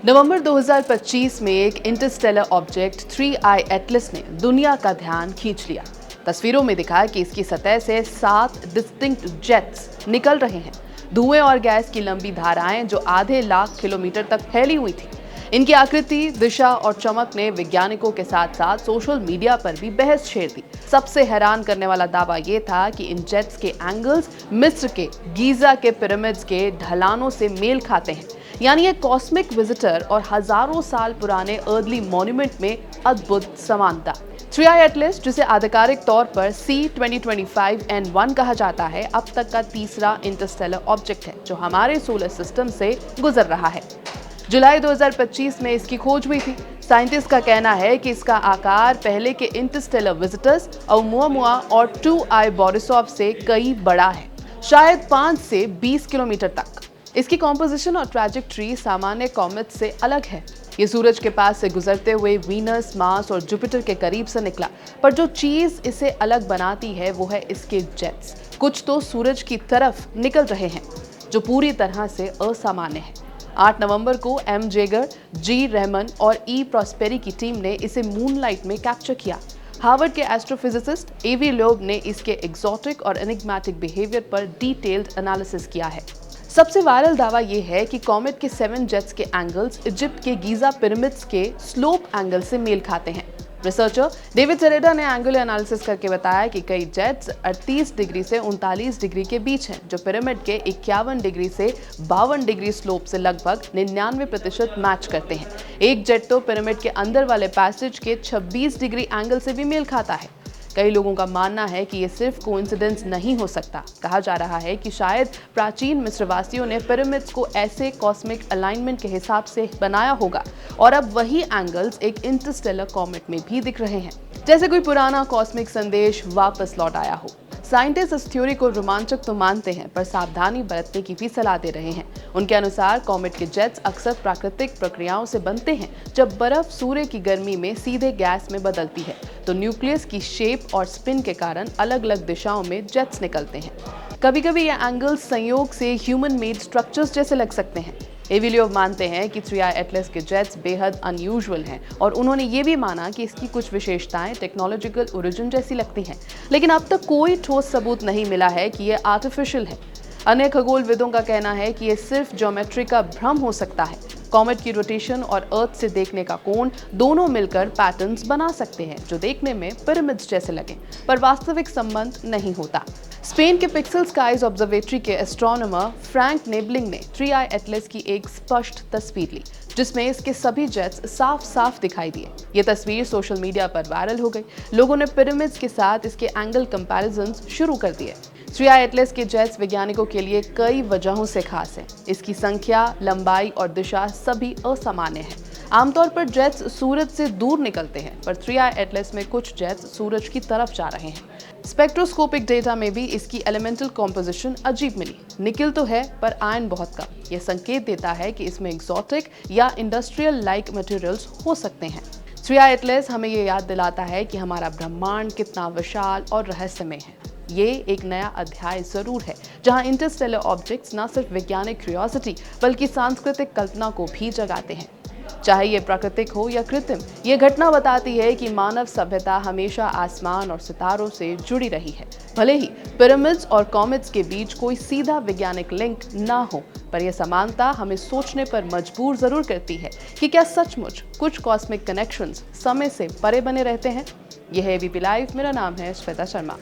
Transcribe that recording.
नवंबर 2025 में एक Interstellar object 3I Atlas ने दुनिया का ध्यान खींच लिया। तस्वीरों में दिखा कि इसकी सतह से 7 डिस्टिंक्ट जेट्स निकल रहे हैं। धुएं और गैस की लंबी धाराएं जो आधे लाख किलोमीटर तक फैली हुई थी। इनकी आकृति, दिशा और चमक ने वैज्ञानिकों के साथ साथ सोशल मीडिया पर भी बहस छेड़ दी। सबसे हैरान करने वाला दावा यह था कि इन जेट्स के एंगल्स मिस्र के गीजा के पिरामिड्स के ढलानों से मेल खाते हैं। यानी एक कॉस्मिक विजिटर और हजारों साल पुराने अर्ली मॉन्यूमेंट में अद्भुत समानता। 3I एटलस, जिसे आधिकारिक तौर पर C2025N1 कहा जाता है, अब तक का तीसरा इंटरस्टेलर ऑब्जेक्ट है जो हमारे सोलर सिस्टम से गुजर रहा है। जुलाई 2025 में इसकी खोज हुई थी। साइंटिस्ट का कहना है कि इसका आकार पहले के इंटरस्टेलर विजिटर्स ओumuamua और 2I बोरिसोव से कई बड़ा है, शायद 5 से 20 किलोमीटर तक। इसकी कॉम्पोजिशन और ट्रैजेक्टरी सामान्य कॉमेट से अलग है। ये सूरज के पास से गुजरते हुए वीनस, मार्स और जुपिटर के करीब से निकला, पर जो चीज इसे अलग बनाती है वो है इसके जेट्स। कुछ तो सूरज की तरफ निकल रहे हैं, जो पूरी तरह से असामान्य है। 8 नवंबर को M जेगर, G रहमान और E प्रॉस्पेरी की टीम ने इसे मूनलाइट में कैप्चर किया। हार्वर्ड के एस्ट्रोफिजिसिस्ट A.V. लोब ने इसके एक्सोटिक और एनिग्मेटिक बिहेवियर पर डिटेल्ड एनालिसिस किया है। सबसे वायरल दावा यह है कि कॉमेट के 7 जेट्स के एंगल्स इजिप्ट के गीजा पिरामिड्स के स्लोप एंगल से मेल खाते हैं। रिसर्चर डेविड सेरेडा ने एंगुलर एनालिसिस करके बताया कि कई जेट्स 38 डिग्री से 39 डिग्री के बीच हैं, जो पिरामिड के 51 डिग्री से 52 डिग्री स्लोप से लगभग 99% मैच करते हैं। एक जेट तो पिरामिड के अंदर वाले पैसेज के 26 डिग्री एंगल से भी मेल खाता है। कई लोगों का मानना है कि ये सिर्फ कोइंसिडेंस नहीं हो सकता। कहा जा रहा है कि शायद प्राचीन मिस्रवासियों ने पिरामिड्स को ऐसे कॉस्मिक अलाइनमेंट के हिसाब से बनाया होगा और अब वही एंगल्स एक इंटरस्टेलर कॉमेट में भी दिख रहे हैं, जैसे कोई पुराना कॉस्मिक संदेश वापस लौट आया हो। साइंटिस्ट इस थ्योरी को रोमांचक तो मानते हैं, पर सावधानी बरतने की भी सलाह दे रहे हैं। उनके अनुसार कॉमेट के जेट्स अक्सर प्राकृतिक प्रक्रियाओं से बनते हैं। जब बर्फ सूर्य की गर्मी में सीधे गैस में बदलती है, तो न्यूक्लियस की शेप और स्पिन के कारण अलग अलग दिशाओं में जेट्स निकलते हैं। कभी कभी ये एंगल्स संयोग से ह्यूमन मेड स्ट्रक्चर्स जैसे लग सकते हैं। A.V. लोब मानते हैं कि 3I एटलस के जेट्स बेहद अनयूजुअल हैं और उन्होंने ये भी माना कि इसकी कुछ विशेषताएं टेक्नोलॉजिकल ओरिजिन जैसी लगती हैं, लेकिन अब तक कोई ठोस सबूत नहीं मिला है कि ये आर्टिफिशियल है। अन्य खगोलविदों का कहना है कि ये सिर्फ ज्योमेट्री का भ्रम हो सकता है। कॉमेट की रोटेशन और अर्थ से देखने का कोण दोनों मिलकर पैटर्न्स बना सकते हैं जो देखने में पिरामिड्स जैसे लगे, पर वास्तविक संबंध नहीं होता। स्पेन के पिक्सल स्काईज ऑब्जर्वेटरी के एस्ट्रोनॉमर फ्रैंक नेबलिंग ने 3I एटलस की एक स्पष्ट तस्वीर ली, जिसमें इसके सभी जेट्स साफ साफ दिखाई दिए। ये तस्वीर सोशल मीडिया पर वायरल हो गई। लोगों ने पिरामिड्स के साथ इसके एंगल कंपैरिजंस शुरू कर दिए। 3I एटलस के जेट्स वैज्ञानिकों के लिए कई वजहों से खास है। इसकी संख्या, लंबाई और दिशा सभी असामान्य है। आमतौर पर जेट्स सूरज से दूर निकलते हैं, पर 3I एटलस में कुछ जेट्स सूरज की तरफ जा रहे हैं। स्पेक्ट्रोस्कोपिक डेटा में भी इसकी एलिमेंटल कॉम्पोजिशन अजीब मिली। निकिल तो है, पर आयन बहुत कम। यह संकेत देता है कि इसमें एक्सोटिक या इंडस्ट्रियल लाइक मटेरियल्स हो सकते हैं। 3I एटलस हमें ये याद दिलाता है कि हमारा ब्रह्मांड कितना विशाल और रहस्यमय है। ये एक नया अध्याय जरूर है, जहां इंटरस्टेलर ऑब्जेक्ट्स न सिर्फ वैज्ञानिक क्यूरियोसिटी बल्कि सांस्कृतिक कल्पना को भी जगाते हैं। चाहे ये प्राकृतिक हो या कृत्रिम, ये घटना बताती है कि मानव सभ्यता हमेशा आसमान और सितारों से जुड़ी रही है। भले ही पिरामिड्स और कॉमेट्स के बीच कोई सीधा वैज्ञानिक लिंक ना हो, पर यह समानता हमें सोचने पर मजबूर जरूर करती है कि क्या सचमुच कुछ कॉस्मिक कनेक्शंस समय से परे बने रहते हैं। यह है ABP लाइव। मेरा नाम है श्वेता शर्मा।